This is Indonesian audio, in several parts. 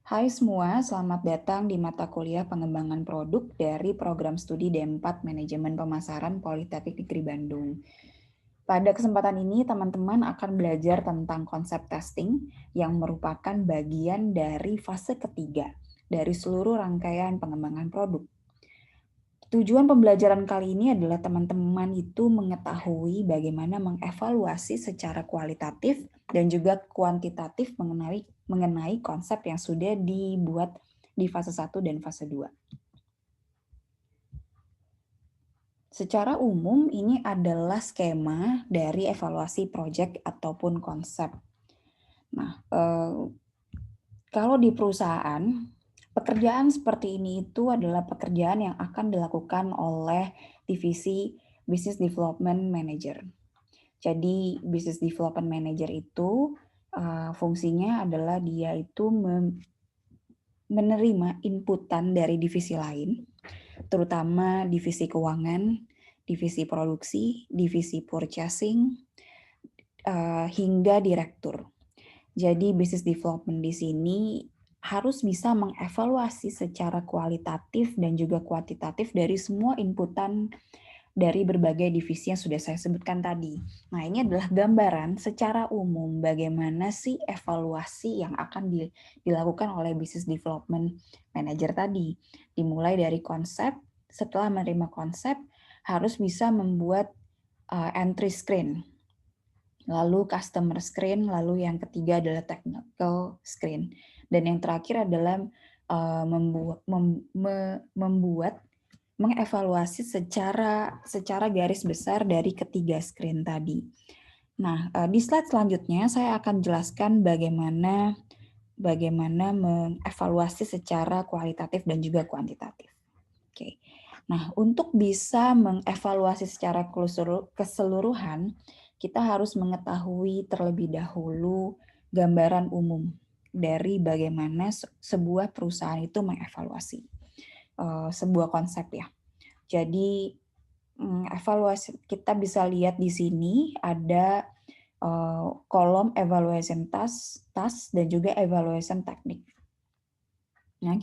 Hai semua, selamat datang di mata kuliah pengembangan produk dari program studi D4 Manajemen Pemasaran Politeknik Negeri Bandung. Pada kesempatan ini, teman-teman akan belajar tentang konsep testing yang merupakan bagian dari fase ketiga dari seluruh rangkaian pengembangan produk. Tujuan pembelajaran kali ini adalah teman-teman itu mengetahui bagaimana mengevaluasi secara kualitatif dan juga kuantitatif mengenai konsep yang sudah dibuat di fase 1 dan fase 2. Secara umum ini adalah skema dari evaluasi proyek ataupun konsep. Nah, kalau di perusahaan, pekerjaan seperti ini itu adalah pekerjaan yang akan dilakukan oleh divisi Business Development Manager. Jadi Business Development Manager itu fungsinya adalah dia itu menerima inputan dari divisi lain, terutama divisi keuangan, divisi produksi, divisi purchasing, hingga direktur. Jadi business development di sini harus bisa mengevaluasi secara kualitatif dan juga kuantitatif dari semua inputan dari berbagai divisi yang sudah saya sebutkan tadi. Nah, ini adalah gambaran secara umum bagaimana sih evaluasi yang akan dilakukan oleh business development manager tadi. Dimulai dari konsep, setelah menerima konsep harus bisa membuat entry screen, lalu customer screen, lalu yang ketiga adalah technical screen, dan yang terakhir adalah mengevaluasi secara garis besar dari ketiga screen tadi. Nah, di slide selanjutnya saya akan jelaskan bagaimana mengevaluasi secara kualitatif dan juga kuantitatif. Oke. Nah, untuk bisa mengevaluasi secara keseluruhan, kita harus mengetahui terlebih dahulu gambaran umum dari bagaimana sebuah perusahaan itu mengevaluasi sebuah konsep ya. Jadi evaluasi kita bisa lihat di sini ada kolom evaluation task dan juga evaluation teknik. Nah,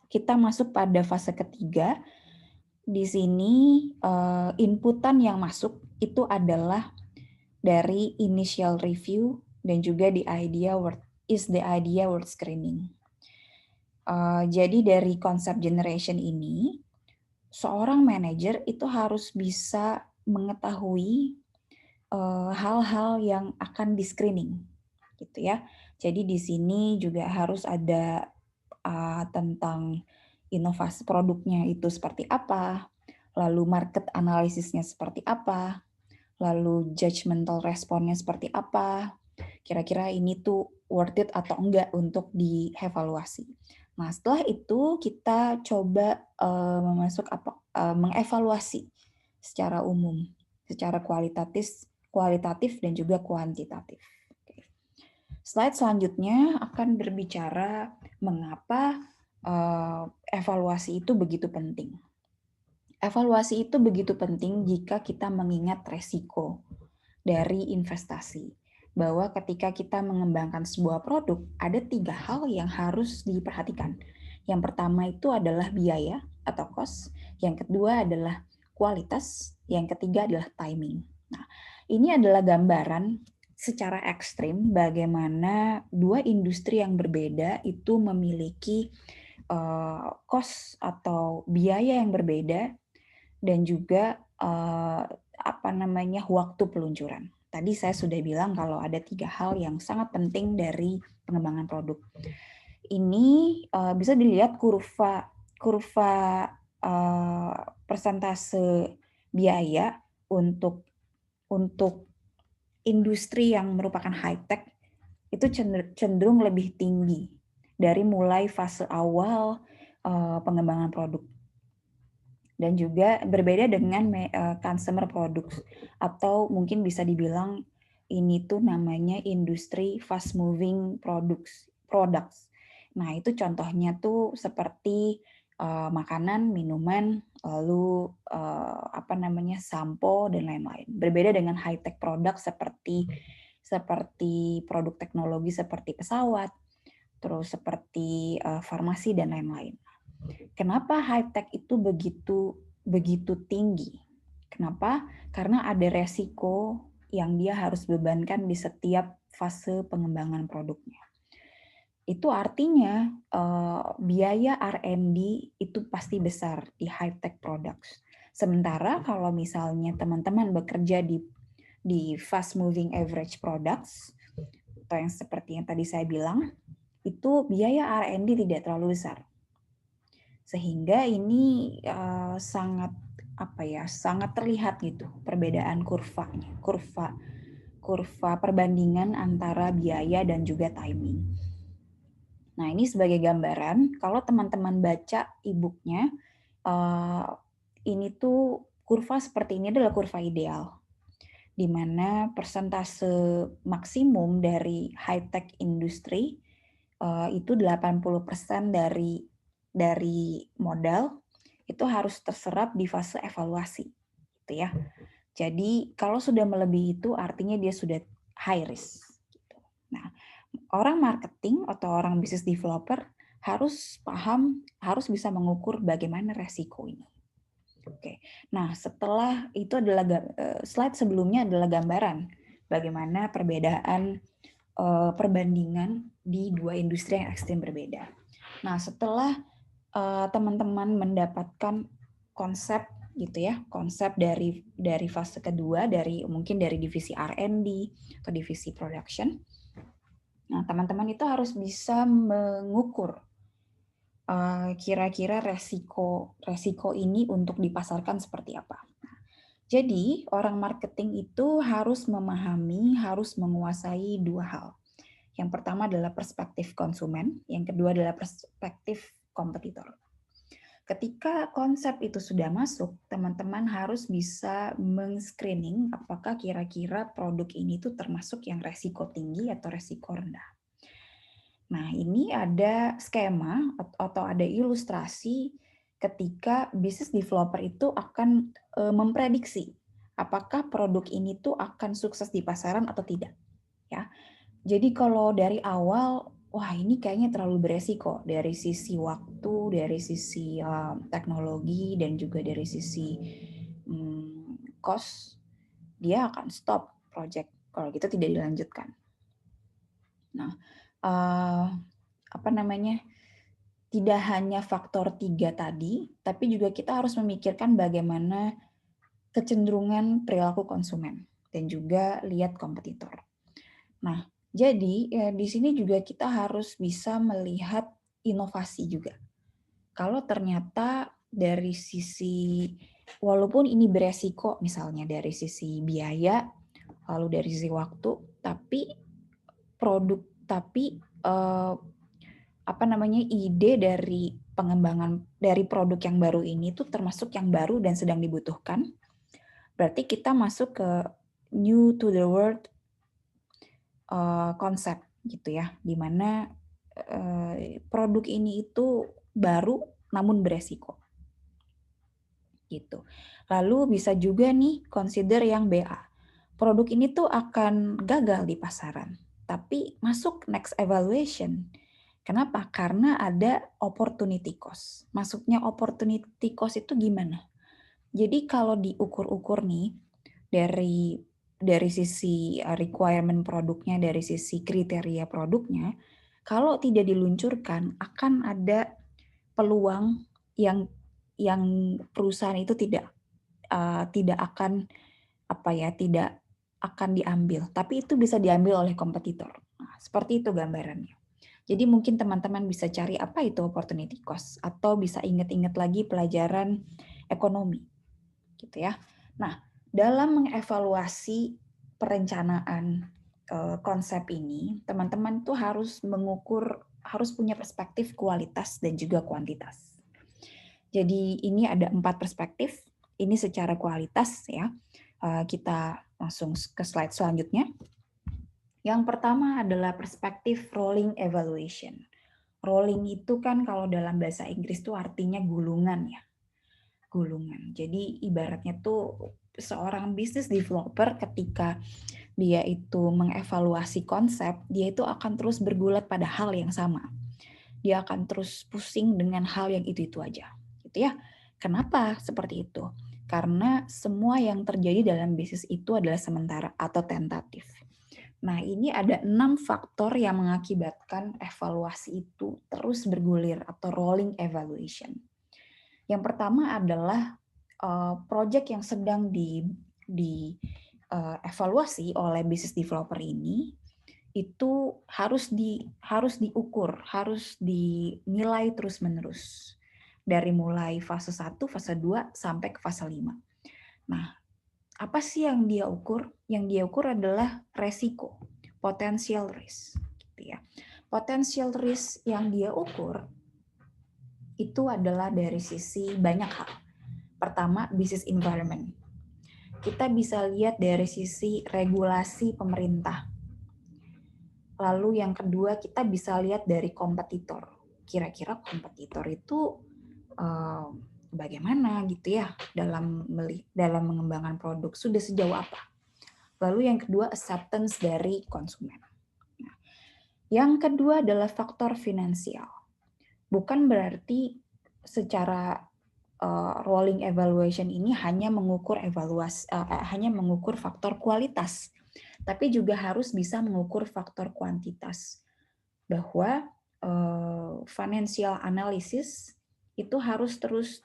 kita masuk pada fase ketiga. Di sini inputan yang masuk itu adalah dari initial review dan juga the idea word screening. Jadi dari konsep generation ini, seorang manajer itu harus bisa mengetahui hal-hal yang akan di screening, gitu ya. Jadi di sini juga harus ada tentang inovasi produknya itu seperti apa, lalu market analisisnya seperti apa, lalu judgmental responnya seperti apa, kira-kira ini tuh worth it atau enggak untuk dievaluasi. Nah, setelah itu kita coba mengevaluasi secara umum, secara kualitatif dan juga kuantitatif. Oke. Slide selanjutnya akan berbicara mengapa evaluasi itu begitu penting. Evaluasi itu begitu penting jika kita mengingat resiko dari investasi. Bahwa ketika kita mengembangkan sebuah produk, ada 3 hal yang harus diperhatikan. Yang pertama itu adalah biaya atau cost, yang kedua adalah kualitas, yang ketiga adalah timing. Nah, ini adalah gambaran secara ekstrim bagaimana dua industri yang berbeda itu memiliki cost atau biaya yang berbeda dan juga waktu peluncuran. Tadi saya sudah bilang kalau ada 3 hal yang sangat penting dari pengembangan produk. Ini bisa dilihat kurva persentase biaya untuk industri yang merupakan high tech itu cenderung lebih tinggi dari mulai fase awal pengembangan produk. Dan juga berbeda dengan consumer products atau mungkin bisa dibilang ini tuh namanya industri fast moving products. Nah, itu contohnya tuh seperti makanan, minuman, lalu sampo dan lain-lain. Berbeda dengan high tech product seperti produk teknologi seperti pesawat, terus seperti farmasi dan lain-lain. Kenapa high tech itu begitu tinggi? Kenapa? Karena ada resiko yang dia harus bebankan di setiap fase pengembangan produknya. Itu artinya biaya R&D itu pasti besar di high tech products. Sementara kalau misalnya teman-teman bekerja di fast moving average products atau yang seperti yang tadi saya bilang, itu biaya R&D tidak terlalu besar. Sehingga ini sangat sangat terlihat gitu perbedaan kurva perbandingan antara biaya dan juga timing. Nah, ini sebagai gambaran, kalau teman-teman baca e-booknya, ini tuh kurva seperti ini adalah kurva ideal, di mana persentase maksimum dari high-tech industri itu 80% dari modal itu harus terserap di fase evaluasi, gitu ya. Jadi kalau sudah melebihi itu artinya dia sudah high risk. Gitu. Nah, orang marketing atau orang business developer harus paham, harus bisa mengukur bagaimana resiko ini. Oke. Nah, setelah itu adalah slide sebelumnya adalah gambaran bagaimana perbedaan perbandingan di dua industri yang ekstrim berbeda. Nah, setelah teman-teman mendapatkan konsep gitu ya, konsep dari fase kedua, mungkin dari divisi R&D atau divisi production. Nah, teman-teman itu harus bisa mengukur kira-kira resiko ini untuk dipasarkan seperti apa. Jadi, orang marketing itu harus memahami, harus menguasai dua hal. Yang pertama adalah perspektif konsumen, yang kedua adalah perspektif kompetitor. Ketika konsep itu sudah masuk, teman-teman harus bisa men-screening apakah kira-kira produk ini tuh termasuk yang resiko tinggi atau resiko rendah. Nah, ini ada skema atau ada ilustrasi ketika business developer itu akan memprediksi apakah produk ini tuh akan sukses di pasaran atau tidak. Ya, jadi kalau dari awal, wah ini kayaknya terlalu beresiko dari sisi waktu, dari sisi teknologi, dan juga dari sisi cost, dia akan stop project kalau gitu tidak dilanjutkan. Nah, tidak hanya faktor 3 tadi, tapi juga kita harus memikirkan bagaimana kecenderungan perilaku konsumen dan juga lihat kompetitor. Nah, jadi di sini juga kita harus bisa melihat inovasi juga. Kalau ternyata dari sisi, walaupun ini beresiko misalnya dari sisi biaya, lalu dari sisi waktu, tapi ide dari pengembangan dari produk yang baru ini tuh termasuk yang baru dan sedang dibutuhkan. Berarti kita masuk ke new to the world konsep gitu ya, di mana produk ini itu baru namun beresiko. Gitu. Lalu bisa juga nih consider yang BA. Produk ini tuh akan gagal di pasaran, tapi masuk next evaluation. Kenapa? Karena ada opportunity cost. Masuknya opportunity cost itu gimana? Jadi kalau diukur-ukur nih dari sisi requirement produknya, dari sisi kriteria produknya, kalau tidak diluncurkan akan ada peluang yang perusahaan itu tidak akan tidak akan diambil, tapi itu bisa diambil oleh kompetitor. Nah, seperti itu gambarannya. Jadi mungkin teman-teman bisa cari apa itu opportunity cost atau bisa ingat-ingat lagi pelajaran ekonomi gitu ya. Nah, dalam mengevaluasi perencanaan konsep ini, teman-teman tuh harus punya perspektif kualitas dan juga kuantitas. Jadi ini ada 4 perspektif, ini secara kualitas ya. Kita langsung ke slide selanjutnya. Yang pertama adalah perspektif rolling evaluation. Rolling itu kan kalau dalam bahasa Inggris tuh artinya gulungan ya. Gulungan. Jadi ibaratnya tuh seorang business developer ketika dia itu mengevaluasi konsep, dia itu akan terus bergulat pada hal yang sama. Dia akan terus pusing dengan hal yang itu-itu aja, gitu ya. Kenapa seperti itu? Karena semua yang terjadi dalam bisnis itu adalah sementara atau tentatif. Nah, ini ada 6 faktor yang mengakibatkan evaluasi itu terus bergulir atau rolling evaluation. Yang pertama adalah project yang sedang evaluasi oleh business developer ini itu harus diukur, harus dinilai terus-menerus. Dari mulai fase 1, fase 2 sampai ke fase 5. Nah, apa sih yang dia ukur? Yang dia ukur adalah resiko, potential risk, gitu ya. Potential risk yang dia ukur itu adalah dari sisi banyak hal. Pertama, business environment. Kita bisa lihat dari sisi regulasi pemerintah. Lalu yang kedua, kita bisa lihat dari kompetitor. Kira-kira kompetitor itu bagaimana gitu ya dalam mengembangkan produk, sudah sejauh apa. Lalu yang kedua, acceptance dari konsumen. Nah, yang kedua adalah faktor finansial. Bukan berarti secara rolling evaluation ini hanya mengukur faktor kualitas, tapi juga harus bisa mengukur faktor kuantitas. Bahwa financial analysis itu harus terus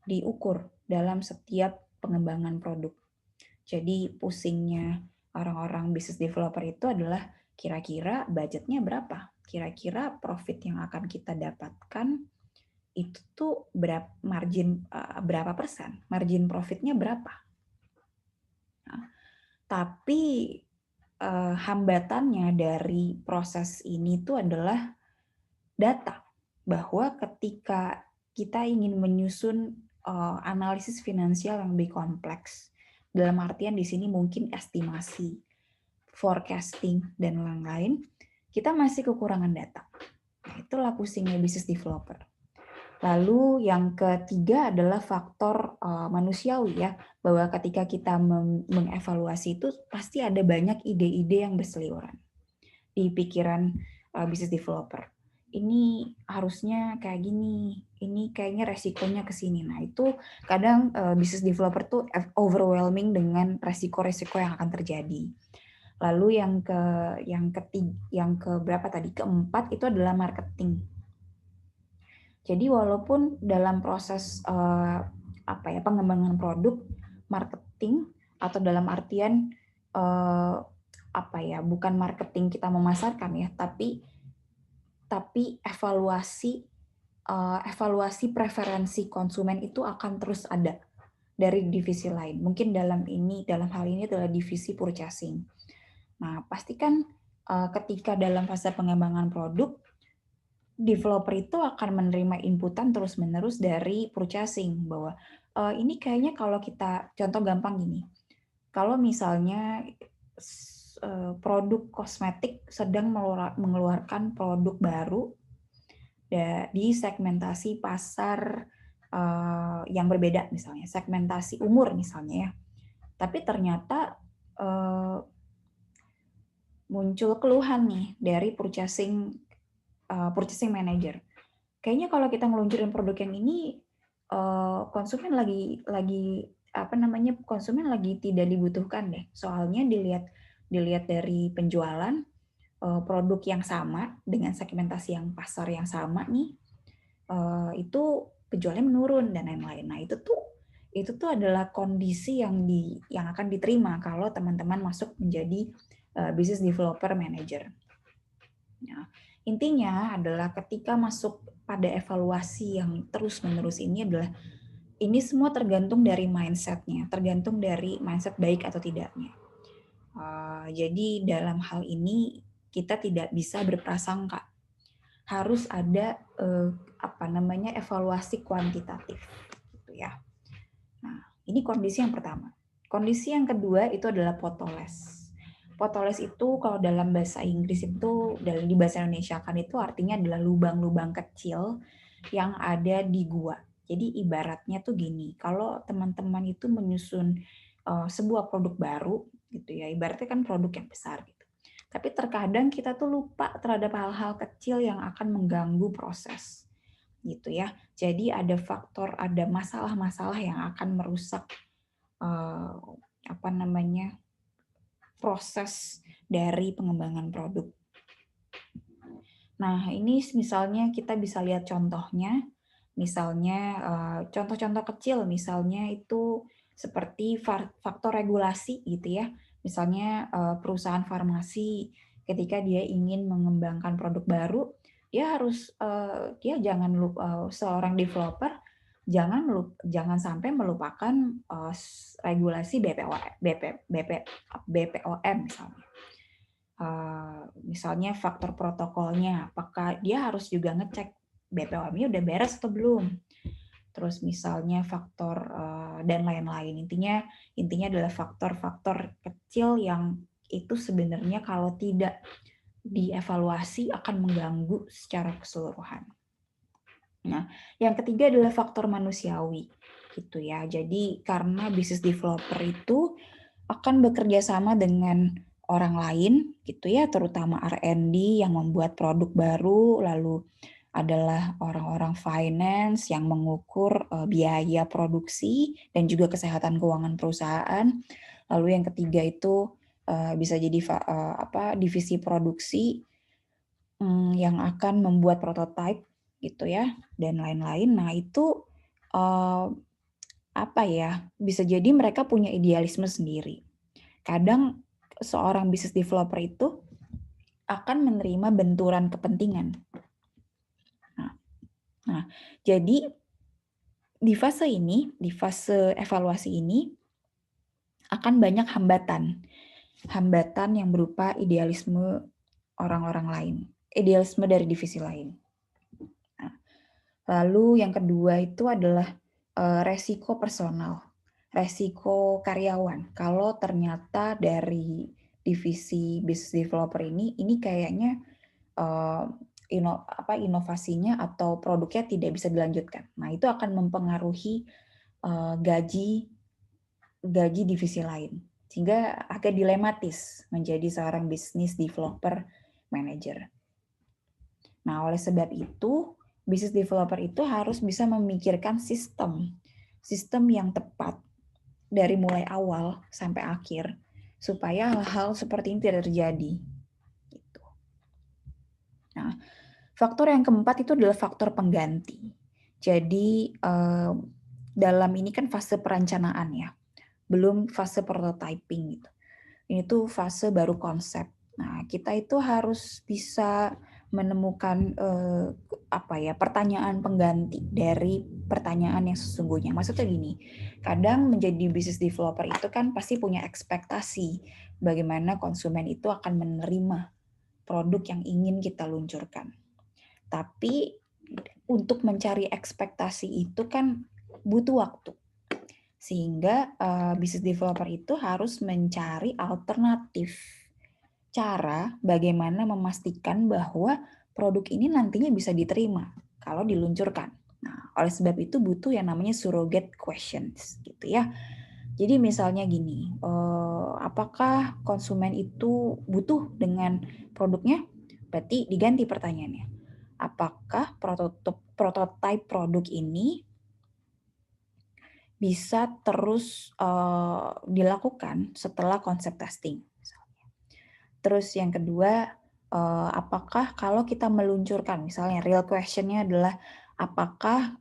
diukur dalam setiap pengembangan produk. Jadi pusingnya orang-orang business developer itu adalah kira-kira budgetnya berapa? Kira-kira profit yang akan kita dapatkan itu tuh berapa persen? Margin profitnya berapa? Nah, tapi hambatannya dari proses ini tuh adalah data. Bahwa ketika kita ingin menyusun analisis finansial yang lebih kompleks, dalam artian di sini mungkin estimasi, forecasting, dan lain-lain, kita masih kekurangan data. Nah, itulah pusingnya business developer. Lalu yang ketiga adalah faktor manusiawi ya, bahwa ketika kita mengevaluasi itu pasti ada banyak ide-ide yang berseliweran di pikiran business developer. Ini harusnya kayak gini, ini kayaknya resikonya ke sini. Nah, itu kadang business developer tuh overwhelming dengan resiko-resiko yang akan terjadi. Lalu keempat itu adalah marketing. Jadi walaupun dalam proses pengembangan produk, marketing atau dalam artian bukan marketing kita memasarkan ya, tapi evaluasi preferensi konsumen itu akan terus ada dari divisi lain. Mungkin dalam hal ini adalah divisi purchasing. Nah, pastikan ketika dalam fase pengembangan produk, developer itu akan menerima inputan terus-menerus dari purchasing bahwa ini kayaknya kalau kita contoh gampang gini. Kalau misalnya produk kosmetik sedang mengeluarkan produk baru di segmentasi pasar yang berbeda misalnya, segmentasi umur misalnya ya. Tapi ternyata muncul keluhan nih dari purchasing manager. Kayaknya kalau kita ngeluncurin produk yang ini konsumen konsumen lagi tidak dibutuhkan deh. Soalnya dilihat dari penjualan produk yang sama dengan segmentasi yang pasar yang sama nih itu penjualannya menurun dan lain-lain. Nah, itu tuh adalah kondisi yang akan diterima kalau teman-teman masuk menjadi business developer manager. Nah, intinya adalah ketika masuk pada evaluasi yang terus-menerus ini semua tergantung dari mindset-nya, tergantung dari mindset baik atau tidaknya. Jadi dalam hal ini kita tidak bisa berprasangka, harus ada evaluasi kuantitatif, gitu ya. Nah, ini kondisi yang pertama. Kondisi yang kedua itu adalah potoles. Potoles itu kalau dalam bahasa Inggris itu, di bahasa Indonesia kan itu artinya adalah lubang-lubang kecil yang ada di gua. Jadi ibaratnya tuh gini, kalau teman-teman itu menyusun sebuah produk baru, gitu ya. Ibaratnya kan produk yang besar gitu. Tapi terkadang kita tuh lupa terhadap hal-hal kecil yang akan mengganggu proses gitu ya. Jadi ada faktor, ada masalah-masalah yang akan merusak proses dari pengembangan produk. Nah, ini misalnya kita bisa lihat contohnya, misalnya contoh-contoh kecil, misalnya itu seperti faktor regulasi gitu ya. Misalnya perusahaan farmasi ketika dia ingin mengembangkan produk baru, dia jangan lupa, seorang developer jangan sampai melupakan regulasi BPOM misalnya. Misalnya faktor protokolnya, apakah dia harus juga ngecek BPOM-nya udah beres atau belum. Terus misalnya faktor dan lain-lain. Intinya adalah faktor-faktor kecil yang itu sebenarnya kalau tidak dievaluasi akan mengganggu secara keseluruhan. Nah, yang ketiga adalah faktor manusiawi gitu ya. Jadi karena business developer itu akan bekerja sama dengan orang lain gitu ya, terutama R&D yang membuat produk baru, lalu adalah orang-orang finance yang mengukur biaya produksi dan juga kesehatan keuangan perusahaan. Lalu yang ketiga itu bisa jadi divisi produksi yang akan membuat prototipe gitu ya dan lain-lain. Nah, itu bisa jadi mereka punya idealisme sendiri. Kadang seorang business developer itu akan menerima benturan kepentingan. Nah, jadi di fase evaluasi ini akan banyak hambatan yang berupa idealisme orang-orang lain, idealisme dari divisi lain. Nah, lalu yang kedua itu adalah resiko personal, resiko karyawan. Kalau ternyata dari divisi business developer ini kayaknya inovasinya atau produknya tidak bisa dilanjutkan. Nah, itu akan mempengaruhi gaji divisi lain. Sehingga agak dilematis menjadi seorang business developer manager. Nah, oleh sebab itu, business developer itu harus bisa memikirkan sistem yang tepat dari mulai awal sampai akhir supaya hal-hal seperti ini tidak terjadi. Gitu. Nah, faktor yang keempat itu adalah faktor pengganti. Jadi dalam ini kan fase perencanaan ya, belum fase prototyping gitu. Ini tuh fase baru konsep. Nah, kita itu harus bisa menemukan pertanyaan pengganti dari pertanyaan yang sesungguhnya. Maksudnya gini, kadang menjadi business developer itu kan pasti punya ekspektasi bagaimana konsumen itu akan menerima produk yang ingin kita luncurkan. Tapi untuk mencari ekspektasi itu kan butuh waktu. Sehingga business developer itu harus mencari alternatif cara bagaimana memastikan bahwa produk ini nantinya bisa diterima kalau diluncurkan. Nah, oleh sebab itu butuh yang namanya surrogate questions gitu ya. Jadi misalnya gini, apakah konsumen itu butuh dengan produknya? Berarti diganti pertanyaannya. Apakah prototipe produk ini bisa terus dilakukan setelah konsep testing? Terus yang kedua, apakah kalau kita meluncurkan, misalnya real question-nya adalah apakah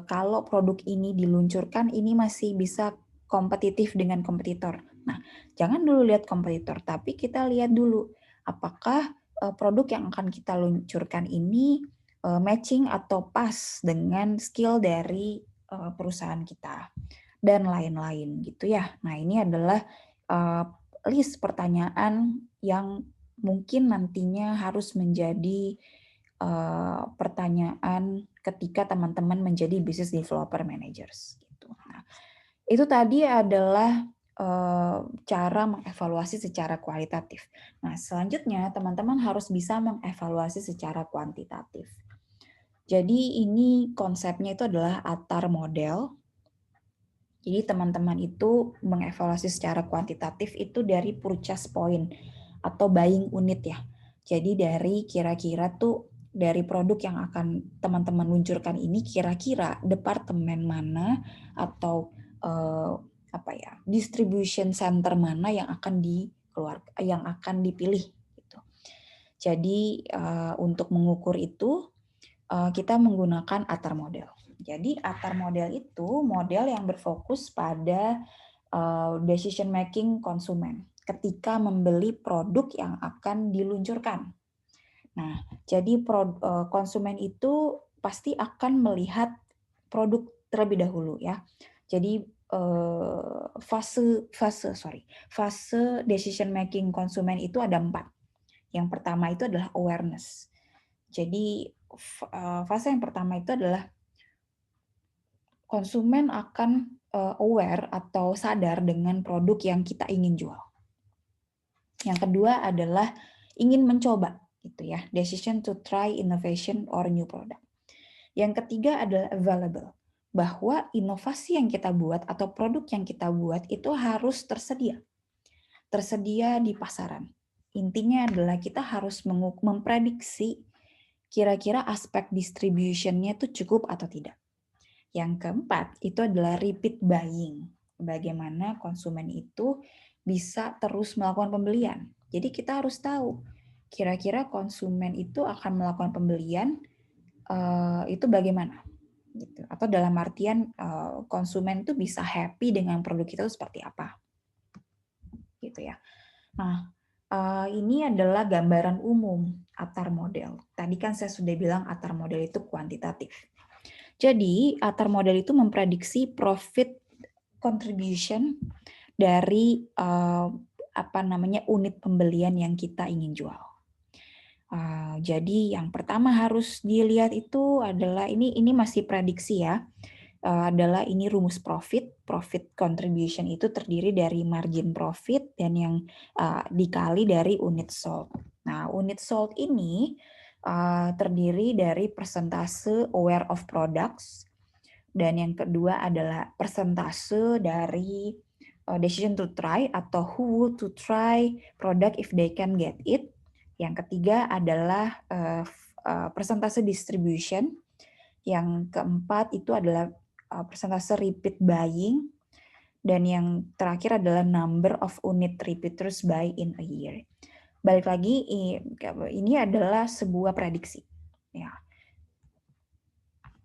kalau produk ini diluncurkan ini masih bisa kompetitif dengan kompetitor. Nah, jangan dulu lihat kompetitor, tapi kita lihat dulu apakah produk yang akan kita luncurkan ini matching atau pas dengan skill dari perusahaan kita dan lain-lain gitu ya. Nah, ini adalah list pertanyaan yang mungkin nantinya harus menjadi pertanyaan ketika teman-teman menjadi business developer managers. Gitu. Nah, itu tadi adalah cara mengevaluasi secara kualitatif. Nah, selanjutnya teman-teman harus bisa mengevaluasi secara kuantitatif. Jadi ini konsepnya itu adalah ATAR model. Jadi teman-teman itu mengevaluasi secara kuantitatif itu dari purchase point atau buying unit ya. Jadi dari kira-kira tuh dari produk yang akan teman-teman luncurkan ini kira-kira departemen mana atau apa ya, distribution center mana yang akan yang akan dipilih gitu. Jadi untuk mengukur itu kita menggunakan ATAR model. Jadi ATAR model itu model yang berfokus pada decision making konsumen ketika membeli produk yang akan diluncurkan. Nah, jadi konsumen itu pasti akan melihat produk terlebih dahulu ya. Jadi fase decision making konsumen itu ada 4. Yang pertama itu adalah awareness. Jadi fase yang pertama itu adalah konsumen akan aware atau sadar dengan produk yang kita ingin jual. Yang kedua adalah ingin mencoba, gitu ya, decision to try innovation or new product. Yang ketiga adalah available, bahwa inovasi yang kita buat atau produk yang kita buat itu harus tersedia di pasaran. Intinya adalah kita harus memprediksi kira-kira aspek distribution-nya itu cukup atau tidak. Yang keempat itu adalah repeat buying. Bagaimana konsumen itu bisa terus melakukan pembelian. Jadi kita harus tahu kira-kira konsumen itu akan melakukan pembelian itu bagaimana. Gitu. Atau dalam artian konsumen itu bisa happy dengan produk kita itu seperti apa. Gitu ya. Nah, ini adalah gambaran umum ATAR model. Tadi kan saya sudah bilang ATAR model itu kuantitatif. Jadi, ATAR model itu memprediksi profit contribution dari unit pembelian yang kita ingin jual. Jadi yang pertama harus dilihat itu adalah ini masih prediksi ya. Adalah ini rumus profit contribution itu terdiri dari margin profit dan yang dikali dari unit sold. Nah, unit sold ini terdiri dari persentase aware of products dan yang kedua adalah persentase dari decision to try atau who to try product if they can get it. Yang ketiga adalah persentase distribution. Yang keempat itu adalah persentase repeat buying. Dan yang terakhir adalah number of unit repeaters buy in a year. Balik lagi, ini adalah sebuah prediksi. Ya.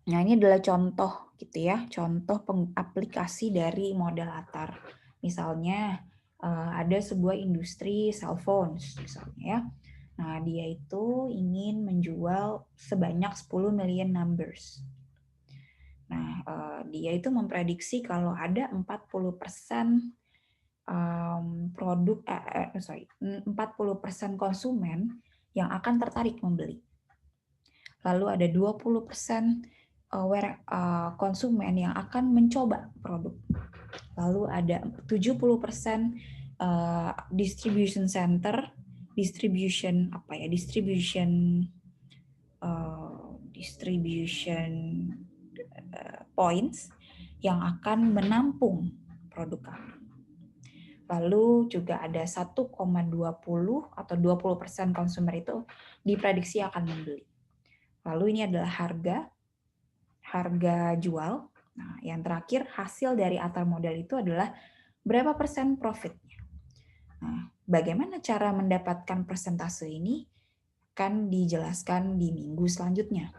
Nah, ini adalah contoh gitu ya, contoh aplikasi dari model ATAR. Misalnya ada sebuah industri cell phones misalnya ya. Nah, dia itu ingin menjual sebanyak 10 million numbers. Nah, dia itu memprediksi kalau ada 40% 40% konsumen yang akan tertarik membeli. Lalu ada 20% konsumen yang akan mencoba produk. Lalu ada 70% distribution center, distribution points yang akan menampung produk kami. Lalu juga ada 1,20 atau 20% konsumer itu diprediksi akan membeli. Lalu ini adalah harga jual. Nah, yang terakhir hasil dari ATAR model itu adalah berapa persen profitnya. Nah, bagaimana cara mendapatkan persentase ini kan dijelaskan di minggu selanjutnya.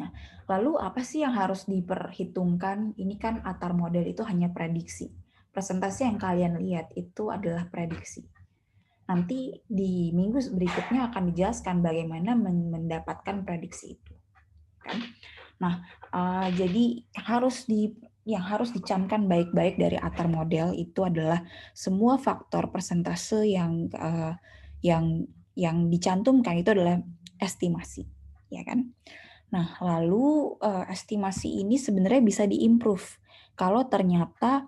Nah, lalu apa sih yang harus diperhitungkan? Ini kan ATAR model itu hanya prediksi. Presentasi yang kalian lihat itu adalah prediksi. Nanti di minggu berikutnya akan dijelaskan bagaimana mendapatkan prediksi itu. Kan? Nah, jadi yang harus dicamkan baik-baik dari ATAR model itu adalah semua faktor persentase yang dicantumkan itu adalah estimasi, ya kan? Nah, lalu estimasi ini sebenarnya bisa diimprove kalau ternyata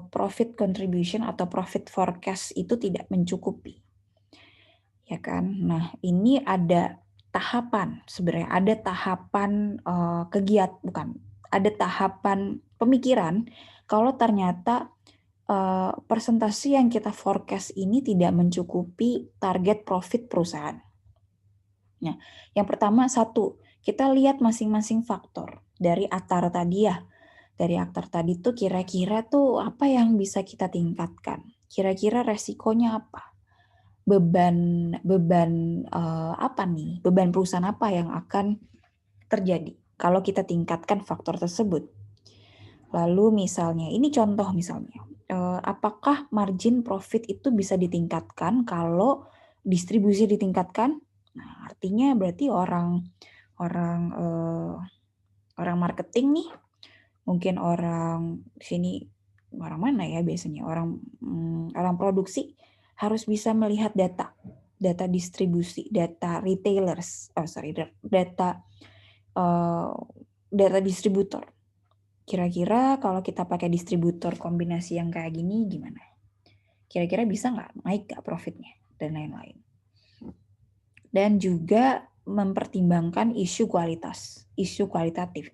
profit contribution atau profit forecast itu tidak mencukupi. Ya kan? Nah, ini ada tahapan sebenarnya, ada tahapan ada tahapan pemikiran kalau ternyata persentase yang kita forecast ini tidak mencukupi target profit perusahaan. Nah, yang pertama satu, kita lihat masing-masing faktor dari akar tadi ya. Dari akar tadi tuh kira-kira tuh apa yang bisa kita tingkatkan? Kira-kira resikonya apa? Beban apa nih? Beban perusahaan apa yang akan terjadi kalau kita tingkatkan faktor tersebut? Lalu misalnya, ini contoh misalnya, apakah margin profit itu bisa ditingkatkan kalau distribusi ditingkatkan? Nah, artinya berarti orang marketing nih, mungkin orang sini, orang mana ya biasanya, orang produksi harus bisa melihat data distribusi, data retailers, data distributor. Kira-kira kalau kita pakai distributor kombinasi yang kayak gini gimana? Kira-kira bisa nggak naik nggak profitnya dan lain-lain. Dan juga mempertimbangkan isu kualitatif.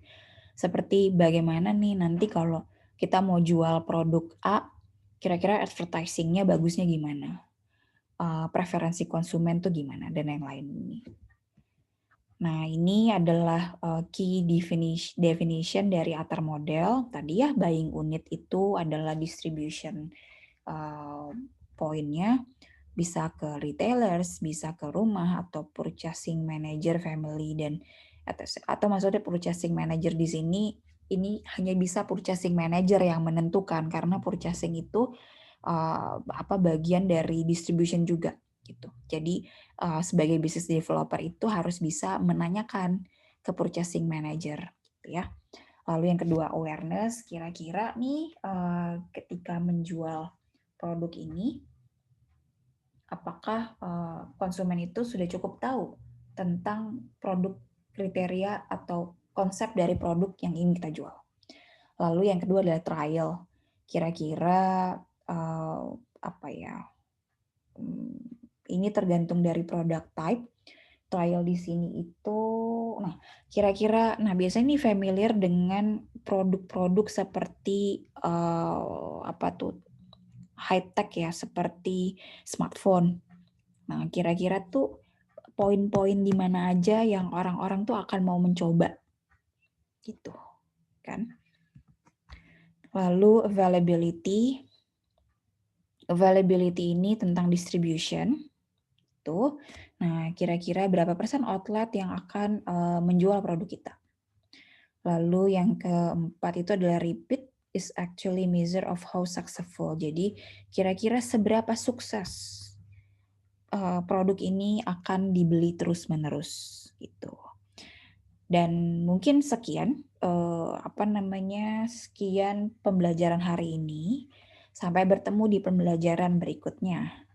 Seperti bagaimana nih nanti kalau kita mau jual produk A, kira-kira advertising-nya bagusnya gimana? Preferensi konsumen tuh gimana dan lain-lain ini. Nah, ini adalah key definition dari Atar model. Tadi ya, buying unit itu adalah distribution poinnya. Bisa ke retailers, bisa ke rumah, atau purchasing manager family, dan atau maksudnya purchasing manager di sini, ini hanya bisa purchasing manager yang menentukan, karena purchasing itu bagian dari distribution juga. Gitu. Jadi sebagai business developer itu harus bisa menanyakan ke purchasing manager, gitu ya. Lalu yang kedua awareness, kira-kira nih ketika menjual produk ini, apakah konsumen itu sudah cukup tahu tentang produk, kriteria atau konsep dari produk yang ingin kita jual. Lalu yang kedua adalah trial, kira-kira ini tergantung dari product type. Trial di sini itu, biasanya ini familiar dengan produk-produk seperti high tech ya, seperti smartphone. Nah, kira-kira tuh poin-poin di mana aja yang orang-orang tuh akan mau mencoba, gitu kan? Lalu availability ini tentang distribution. Tuh. Nah, kira-kira berapa persen outlet yang akan menjual produk kita. Lalu yang keempat itu adalah repeat is actually measure of how successful. Jadi kira-kira seberapa sukses produk ini akan dibeli terus-menerus gitu. Dan mungkin sekian sekian pembelajaran hari ini. Sampai bertemu di pembelajaran berikutnya.